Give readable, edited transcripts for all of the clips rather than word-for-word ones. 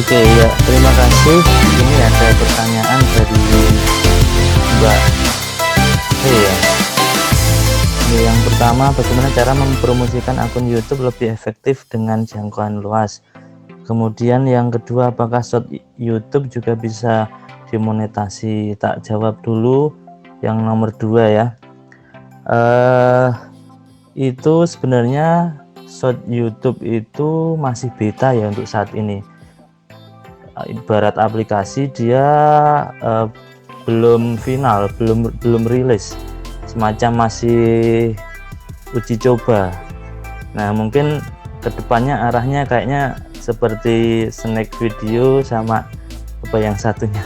Oke ya, terima kasih. Ini ada pertanyaan dari Mbak ya. Ini yang pertama, bagaimana cara mempromosikan akun YouTube lebih efektif dengan jangkauan luas? Kemudian yang kedua, apakah short YouTube juga bisa dimonetasi? Tak jawab dulu yang nomor dua ya. Itu sebenarnya short YouTube itu masih beta ya untuk saat ini. Ibarat aplikasi dia belum final, belum rilis, semacam masih uji coba. Nah mungkin kedepannya arahnya kayaknya seperti snack video sama apa yang satunya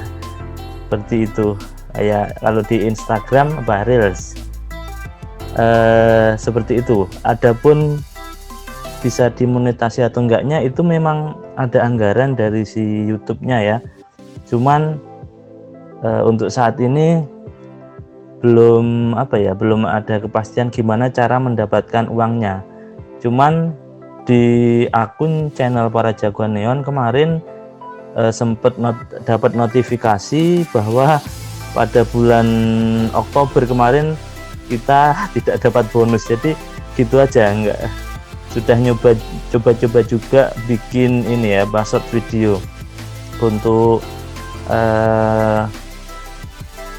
seperti itu, kayak kalau di Instagram apa Reels, seperti itu. Adapun bisa dimonetasi atau enggaknya itu memang ada anggaran dari si YouTube-nya ya, cuman untuk saat ini belum belum ada kepastian gimana cara mendapatkan uangnya. Cuman di akun channel Para Jagoan Neon kemarin sempat dapat notifikasi bahwa pada bulan Oktober kemarin kita tidak dapat bonus, jadi gitu aja, enggak sudah coba juga bikin ini ya, short video. Untuk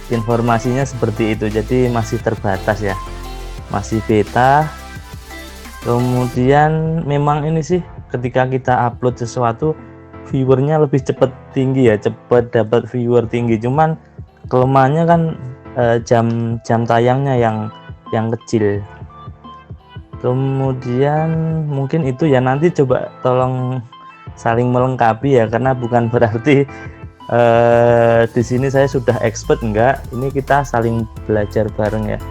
informasinya seperti itu, jadi masih terbatas ya, masih beta. Kemudian memang ini sih, ketika kita upload sesuatu viewernya lebih cepat tinggi ya, cepat dapat viewer tinggi, cuman kelemahannya kan jam tayangnya yang kecil. Kemudian mungkin itu ya, nanti coba tolong saling melengkapi ya, karena bukan berarti di sini saya sudah expert, enggak, ini kita saling belajar bareng ya.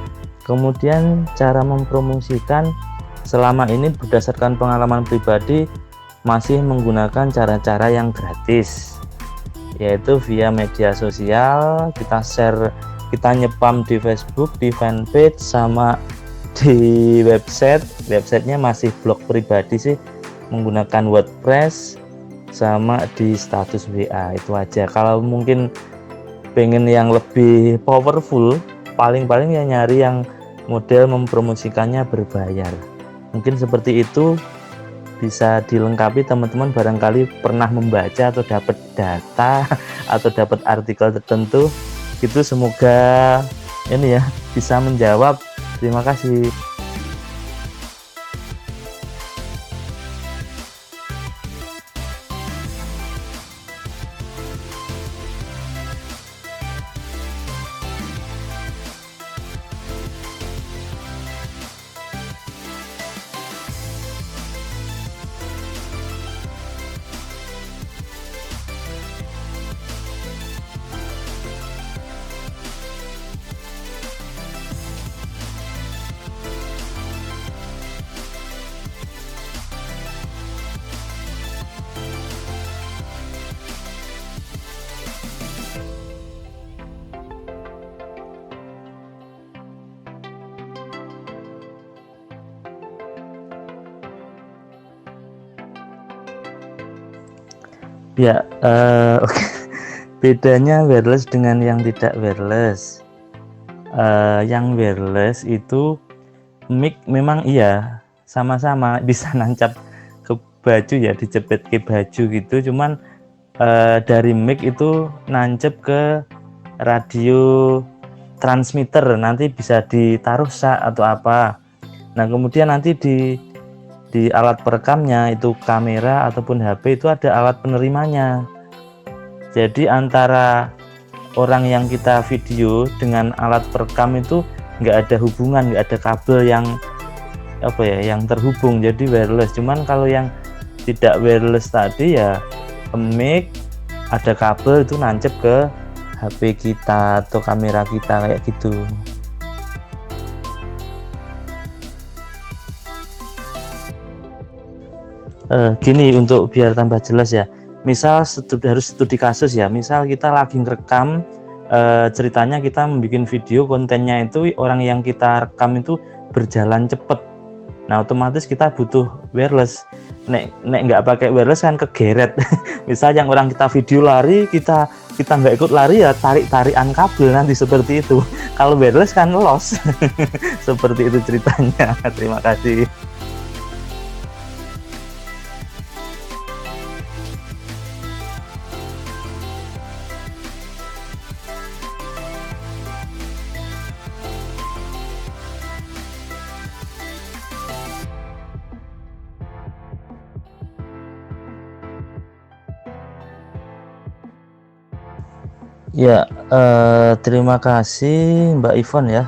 Kemudian cara mempromosikan selama ini berdasarkan pengalaman pribadi masih menggunakan cara-cara yang gratis, yaitu via media sosial. Kita share, kita nyepam di Facebook, di fanpage, sama di websitenya masih blog pribadi sih, menggunakan WordPress, sama di status WA. Itu aja. Kalau mungkin pengen yang lebih powerful, paling-paling ya nyari yang model mempromosikannya berbayar. Mungkin seperti itu, bisa dilengkapi teman-teman barangkali pernah membaca atau dapat data atau dapat artikel tertentu itu. Semoga ini ya bisa menjawab. Terima kasih. Ya, oke. Bedanya wireless dengan yang tidak wireless. Yang wireless itu mic memang iya sama-sama bisa nancap ke baju ya, dijepit ke baju gitu, cuman dari mic itu nancep ke radio transmitter, nanti bisa ditaruh atau apa. Nah kemudian nanti di alat perekamnya itu kamera ataupun HP itu ada alat penerimanya. Jadi antara orang yang kita video dengan alat perekam itu nggak ada hubungan, nggak ada kabel yang yang terhubung, jadi wireless. Cuman kalau yang tidak wireless tadi ya mic, ada kabel itu nancep ke HP kita atau kamera kita kayak gitu. Gini untuk biar tambah jelas ya, misal harus studi kasus ya, misal kita lagi ngerekam ceritanya, kita membuat video, kontennya itu orang yang kita rekam itu berjalan cepet. Nah otomatis kita butuh wireless. Nek nggak pakai wireless kan kegeret. Misal yang orang kita video lari, kita nggak ikut lari ya tarik-tarikan kabel nanti seperti itu. Kalau wireless kan loss. Seperti itu ceritanya. Terima kasih. Ya, terima kasih Mbak Ivon ya.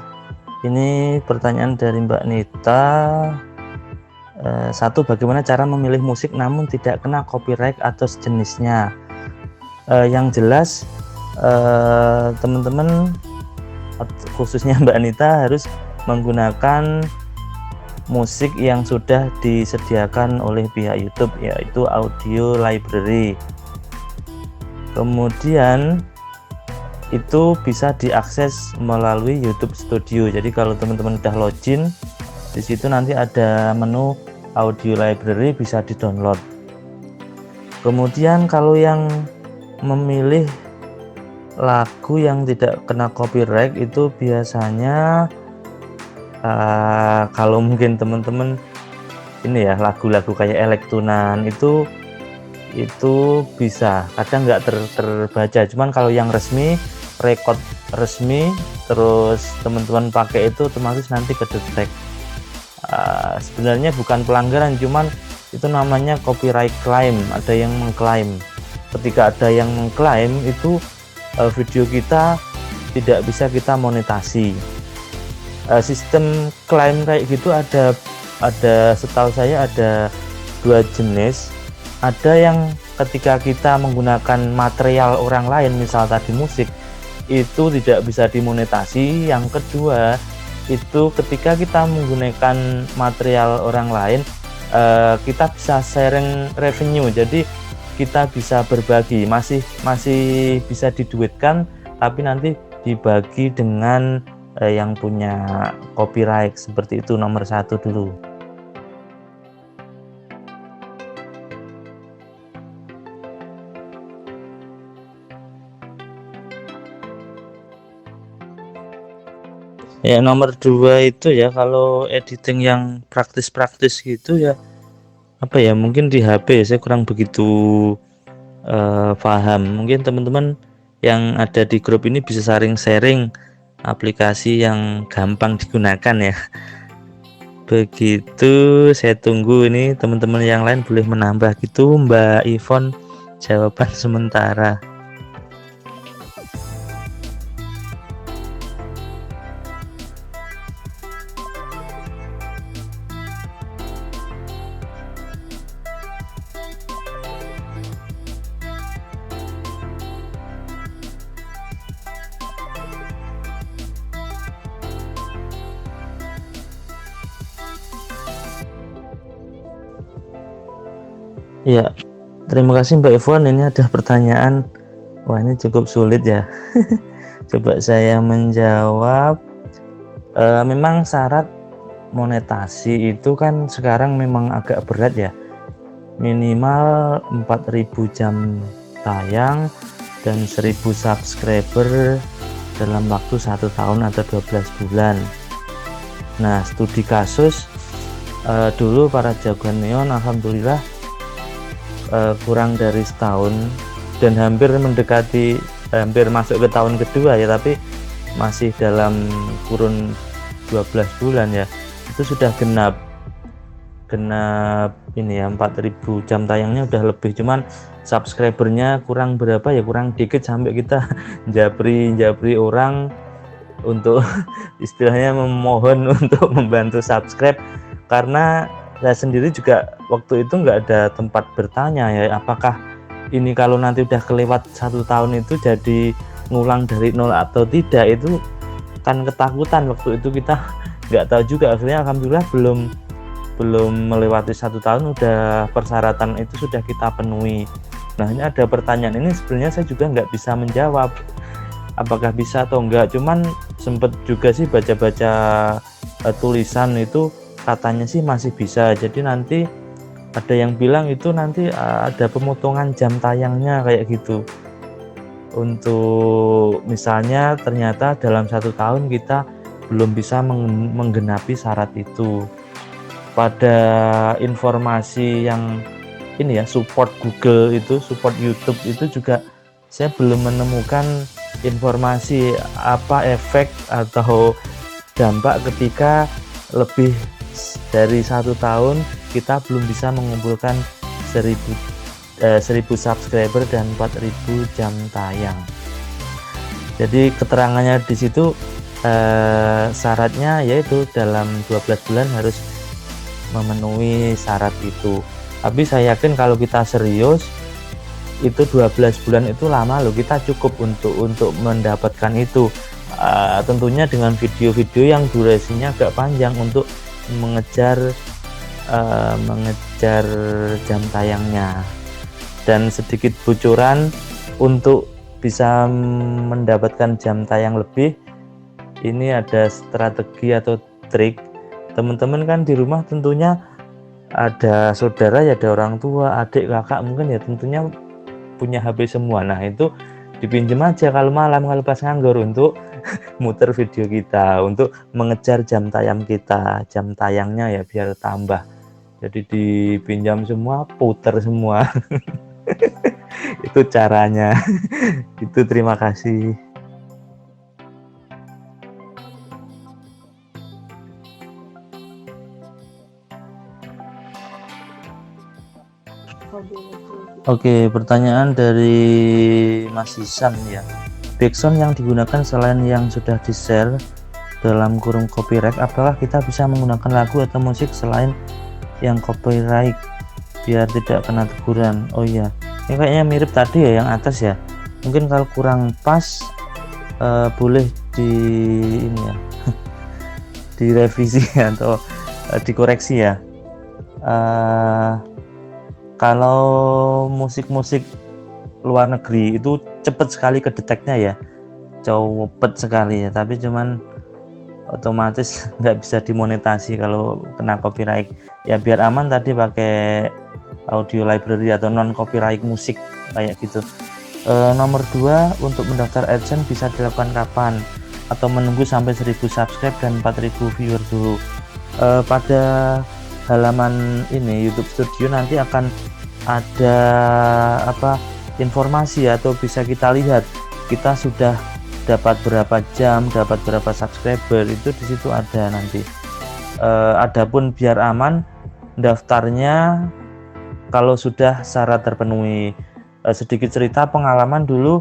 Ini pertanyaan dari Mbak Nita. Satu, bagaimana cara memilih musik namun tidak kena copyright atau sejenisnya? Yang jelas, teman-teman khususnya Mbak Nita harus menggunakan musik yang sudah disediakan oleh pihak YouTube, yaitu audio library. Kemudian itu bisa diakses melalui YouTube Studio. Jadi kalau teman-teman udah login di situ, nanti ada menu audio library, bisa di-download. Kemudian kalau yang memilih lagu yang tidak kena copyright itu biasanya kalau mungkin teman-teman ini ya, lagu-lagu kayak elektronan itu bisa kadang nggak terbaca. Cuman kalau yang resmi, record resmi, terus teman-teman pakai itu otomatis nanti kedetek. Sebenarnya bukan pelanggaran, cuman itu namanya copyright claim. Ada yang mengklaim. Ketika ada yang mengklaim itu video kita tidak bisa kita monetasi. Sistem klaim kayak gitu ada setahu saya ada dua jenis. Ada yang ketika kita menggunakan material orang lain, misal tadi musik, itu tidak bisa dimonetasi. Yang kedua itu ketika kita menggunakan material orang lain, kita bisa sharing revenue, jadi kita bisa berbagi, masih bisa diduitkan, tapi nanti dibagi dengan yang punya copyright. Seperti itu, nomor satu dulu. Ya, nomor dua itu ya, kalau editing yang praktis gitu ya, apa ya, mungkin di HP saya kurang begitu paham. Mungkin teman-teman yang ada di grup ini bisa sharing aplikasi yang gampang digunakan ya. Begitu, saya tunggu ini teman-teman yang lain boleh menambah gitu. Mbak Ivon, jawaban sementara. Ya, terima kasih Mbak Ivon. Ini ada pertanyaan, wah ini cukup sulit ya. Coba saya menjawab. Memang syarat monetasi itu kan sekarang memang agak berat ya, minimal 4.000 jam tayang dan 1.000 subscriber dalam waktu 1 tahun atau 12 bulan. Nah, studi kasus dulu para jagoan neon alhamdulillah kurang dari setahun dan hampir masuk ke tahun kedua ya, tapi masih dalam kurun 12 bulan ya, itu sudah genap ini ya, 4.000 jam tayangnya udah lebih. Cuman subscribernya kurang berapa ya, kurang dikit sampai kita japri orang untuk istilahnya memohon untuk membantu subscribe, karena saya sendiri juga waktu itu nggak ada tempat bertanya ya, apakah ini kalau nanti udah kelewat 1 tahun itu jadi ngulang dari nol atau tidak. Itu kan ketakutan waktu itu, kita nggak tahu juga. Akhirnya alhamdulillah belum melewati 1 tahun udah persyaratan itu sudah kita penuhi. Nah, ini ada pertanyaan ini sebenarnya saya juga nggak bisa menjawab apakah bisa atau enggak, cuman sempet juga sih baca-baca tulisan itu katanya sih masih bisa. Jadi nanti ada yang bilang itu nanti ada pemotongan jam tayangnya kayak gitu. Untuk misalnya ternyata dalam 1 tahun kita belum bisa menggenapi syarat itu. Pada informasi yang ini ya, support Google itu, support YouTube itu juga saya belum menemukan informasi apa efek atau dampak ketika lebih dari 1 tahun kita belum bisa mengumpulkan 1000 subscriber dan 4000 jam tayang. Jadi keterangannya di situ syaratnya yaitu dalam 12 bulan harus memenuhi syarat itu. Tapi saya yakin kalau kita serius itu 12 bulan itu lama loh, kita cukup untuk mendapatkan itu. Tentunya dengan video-video yang durasinya agak panjang untuk mengejar jam tayangnya. Dan sedikit bocoran untuk bisa mendapatkan jam tayang lebih, ini ada strategi atau trik. Teman-teman kan di rumah tentunya ada saudara ya, ada orang tua, adik, kakak, mungkin ya tentunya punya HP semua. Nah itu dipinjam aja kalau malam, kalau pas nganggur untuk muter video kita, untuk mengejar jam tayang kita, jam tayangnya ya biar tambah. Jadi dipinjam semua, puter semua. Itu caranya. Itu terima kasih. Oke, pertanyaan dari Mas Isan ya. Backsound yang digunakan selain yang sudah di-share dalam kurung copyright, apakah kita bisa menggunakan lagu atau musik selain yang copyright biar tidak kena teguran? Oh iya, ini kayaknya mirip tadi ya yang atas ya. Mungkin kalau kurang pas boleh di ini ya direvisi atau dikoreksi ya. Kalau musik-musik luar negeri itu cepet sekali kedeteknya ya, cepet sekali ya, tapi cuman otomatis nggak bisa dimonetasi kalau kena copyright ya. Biar aman tadi pakai audio library atau non copyright musik kayak gitu. Nomor 2, untuk mendaftar AdSense bisa dilakukan kapan atau menunggu sampai 1000 subscribe dan 4000 viewer dulu? Pada halaman ini YouTube Studio nanti akan ada informasi atau bisa kita lihat kita sudah dapat berapa jam, dapat berapa subscriber, itu di situ ada nanti. Adapun biar aman daftarnya kalau sudah syarat terpenuhi. Sedikit cerita pengalaman dulu,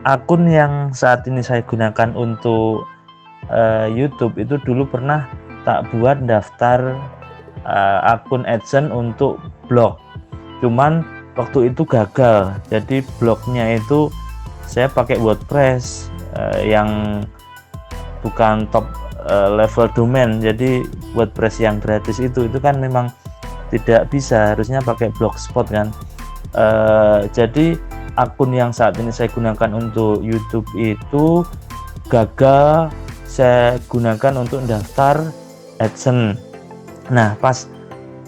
akun yang saat ini saya gunakan untuk YouTube itu dulu pernah tak buat daftar akun AdSense untuk blog, cuman waktu itu gagal. Jadi blognya itu saya pakai WordPress yang bukan top level domain. Jadi WordPress yang gratis itu kan memang tidak bisa, harusnya pakai Blogspot kan. Jadi akun yang saat ini saya gunakan untuk YouTube itu gagal saya gunakan untuk daftar AdSense. Nah, pas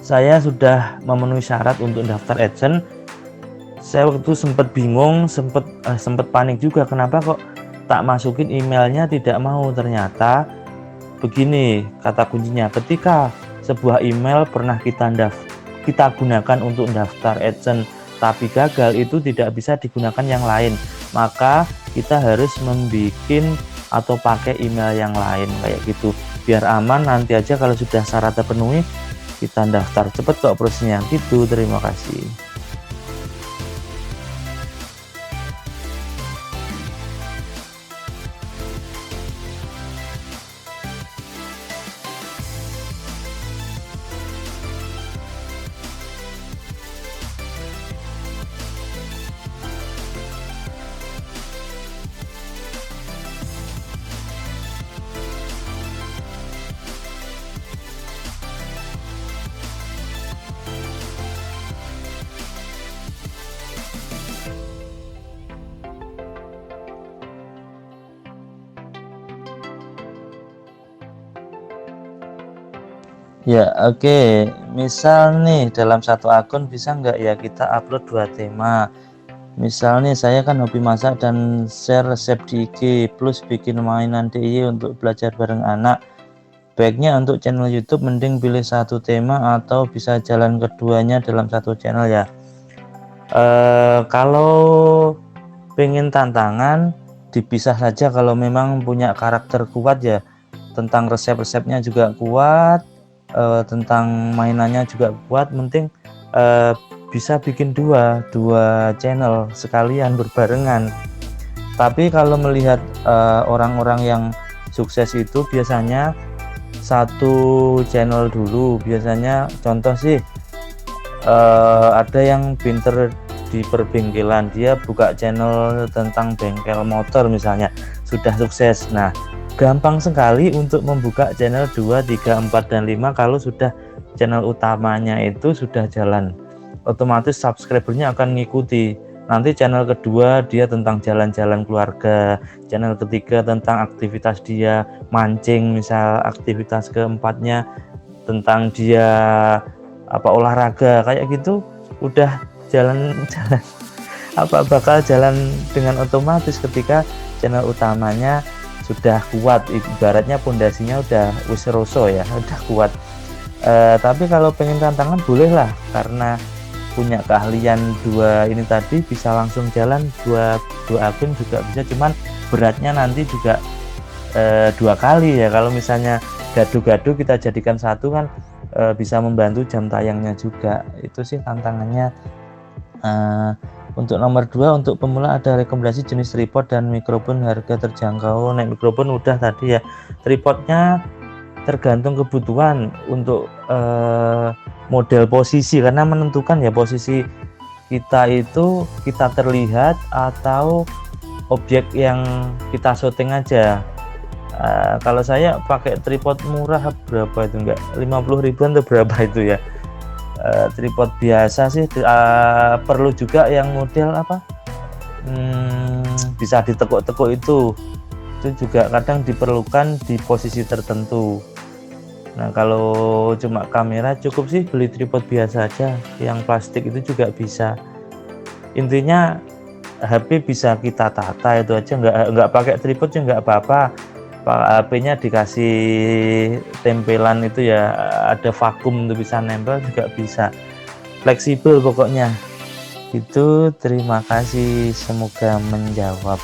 saya sudah memenuhi syarat untuk daftar AdSense, saya waktu sempat bingung, sempat panik juga, kenapa kok tak masukin emailnya tidak mau. Ternyata begini kata kuncinya, ketika sebuah email pernah kita gunakan untuk daftar AdSense tapi gagal, itu tidak bisa digunakan yang lain, maka kita harus membuat atau pakai email yang lain kayak gitu biar aman. Nanti aja kalau sudah syarat terpenuhi kita daftar, cepet kok prosesnya gitu. Terima kasih. Ya, oke. Misal nih dalam satu akun bisa nggak ya kita upload 2 tema. Misal nih saya kan hobi masak dan share resep di IG plus bikin mainan DIY untuk belajar bareng anak. Baiknya untuk channel YouTube mending pilih satu tema atau bisa jalan keduanya dalam satu channel ya. Kalau pengen tantangan dipisah saja kalau memang punya karakter kuat ya, tentang resep-resepnya juga kuat, tentang mainannya juga kuat, penting bisa bikin dua channel sekalian berbarengan. Tapi kalau melihat orang-orang yang sukses itu biasanya satu channel dulu, biasanya contoh sih ada yang pinter di perbengkelan, dia buka channel tentang bengkel motor misalnya, sudah sukses. Nah, gampang sekali untuk membuka channel 2, 3, 4, dan 5 kalau sudah channel utamanya itu sudah jalan. Otomatis subscribernya akan ngikuti. Nanti channel kedua dia tentang jalan-jalan keluarga, channel ketiga tentang aktivitas dia mancing, misal aktivitas keempatnya tentang dia olahraga kayak gitu, udah jalan-jalan bakal jalan dengan otomatis ketika channel utamanya sudah kuat, ibaratnya pondasinya udah wis roso ya, udah kuat. Tapi kalau pengen tantangan bolehlah, karena punya keahlian dua ini tadi bisa langsung jalan dua akun juga bisa, cuman beratnya nanti juga 2 kali ya. Kalau misalnya gaduh-gaduh kita jadikan satu kan bisa membantu jam tayangnya juga. Itu sih tantangannya. Untuk nomor 2, untuk pemula ada rekomendasi jenis tripod dan mikrofon harga terjangkau. Nah, mikrofon udah tadi ya. Tripodnya tergantung kebutuhan untuk model posisi, karena menentukan ya posisi kita itu kita terlihat atau objek yang kita syuting aja. Kalau saya pakai tripod murah, berapa itu, enggak 50 ribuan atau berapa itu ya. Tripod biasa sih, perlu juga yang model bisa ditekuk-tekuk itu juga kadang diperlukan di posisi tertentu. Nah, kalau cuma kamera cukup sih beli tripod biasa aja, yang plastik itu juga bisa. Intinya HP bisa kita tata itu aja, nggak pakai tripod juga nggak apa-apa. HP-nya dikasih tempelan itu ya, ada vakum untuk bisa nempel juga bisa, fleksibel pokoknya. Itu, terima kasih, semoga menjawab.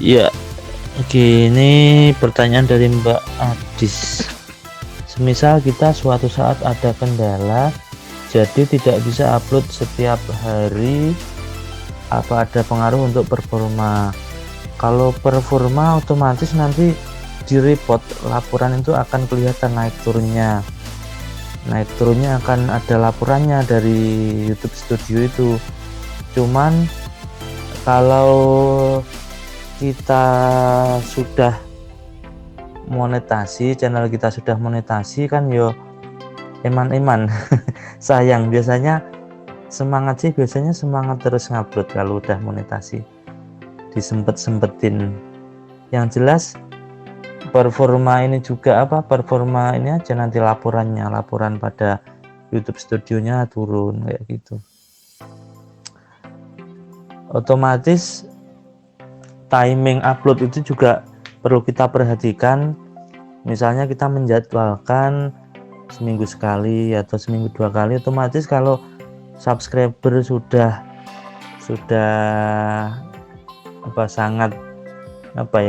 Ya, oke, ini pertanyaan dari Mbak Adis. Semisal kita suatu saat ada kendala, jadi tidak bisa upload setiap hari, apa ada pengaruh untuk performa? Kalau performa otomatis nanti di report, laporan itu akan kelihatan naik turunnya akan ada laporannya dari YouTube Studio itu. Cuman kalau kita sudah monetasi, channel kita sudah monetasi kan yo eman-eman sayang, biasanya semangat terus ngupload kalau udah monetasi, disempet-sempetin. Yang jelas performa ini juga performa ini aja, nanti laporan pada YouTube Studionya turun kayak gitu. Otomatis timing upload itu juga perlu kita perhatikan. Misalnya kita menjadwalkan seminggu sekali atau seminggu 2 kali, otomatis kalau subscriber sudah sangat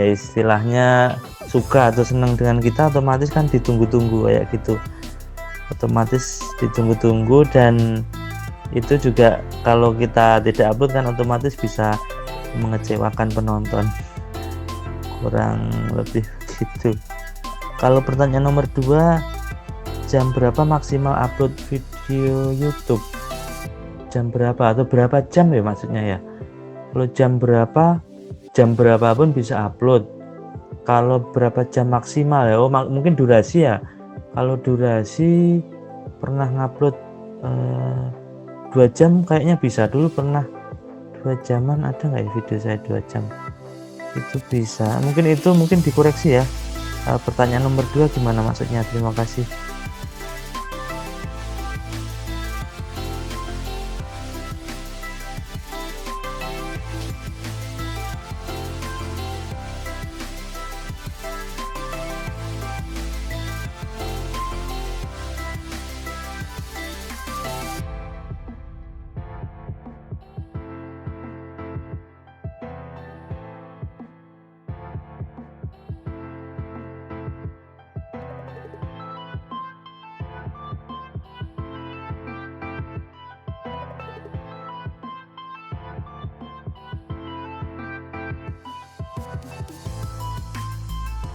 istilahnya suka atau senang dengan kita, otomatis kan ditunggu-tunggu kayak gitu, otomatis ditunggu-tunggu. Dan itu juga kalau kita tidak upload kan otomatis bisa mengecewakan penonton, kurang lebih gitu. Kalau pertanyaan nomor 2, jam berapa maksimal upload video YouTube? Jam berapa atau berapa jam ya maksudnya ya? Kalau jam berapa pun bisa upload. Kalau berapa jam maksimal ya, mungkin durasi ya. Kalau durasi pernah ngupload 2 jam kayaknya bisa. Dulu pernah 2 jaman, ada nggak ya video saya 2 jam? Itu bisa, mungkin dikoreksi ya. Pertanyaan nomor 2 gimana maksudnya? Terima kasih.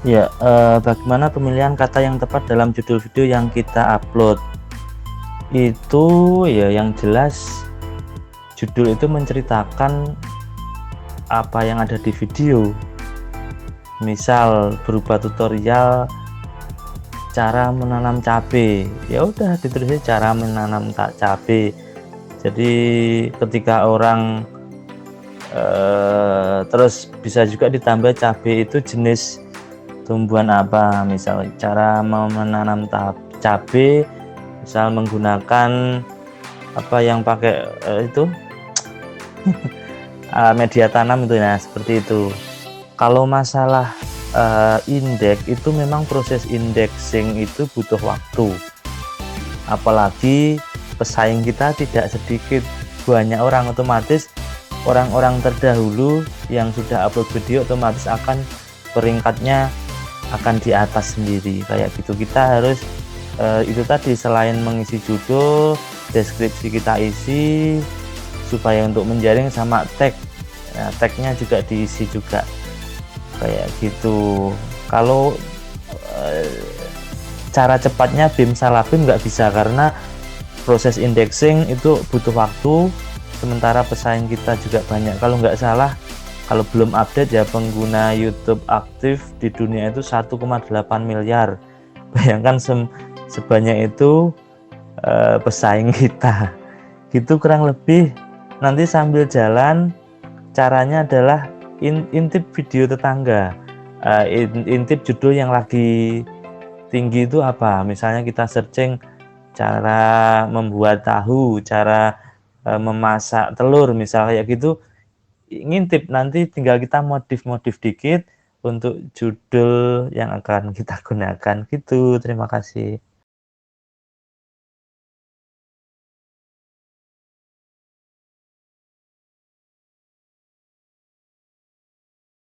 Ya, bagaimana pemilihan kata yang tepat dalam judul video yang kita upload? Itu ya yang jelas judul itu menceritakan apa yang ada di video. Misal berupa tutorial cara menanam cabai, ya udah ditulisnya cara menanam cabai. Jadi ketika orang terus bisa juga ditambah cabai itu jenis tumbuhan apa, misal cara menanam cabai, misal menggunakan apa yang pakai itu media tanam itu, nah seperti itu. Kalau masalah indeks itu memang proses indexing itu butuh waktu, apalagi pesaing kita tidak sedikit, banyak orang, otomatis orang-orang terdahulu yang sudah upload video otomatis akan peringkatnya akan di atas sendiri kayak gitu. Kita harus itu tadi, selain mengisi judul, deskripsi kita isi supaya untuk menjaring, sama tag, nah, tagnya juga diisi juga kayak gitu. Kalau cara cepatnya BIM salah BIM nggak bisa, karena proses indexing itu butuh waktu, sementara pesaing kita juga banyak. Kalau nggak salah, kalau belum update ya, pengguna YouTube aktif di dunia itu 1,8 miliar. Bayangkan sebanyak itu pesaing kita. Gitu kurang lebih. Nanti sambil jalan, caranya adalah intip video tetangga, intip judul yang lagi tinggi itu apa. Misalnya kita searching cara membuat tahu, cara memasak telur, misalnya kayak gitu, ngintip, nanti tinggal kita modif dikit untuk judul yang akan kita gunakan gitu. Terima kasih.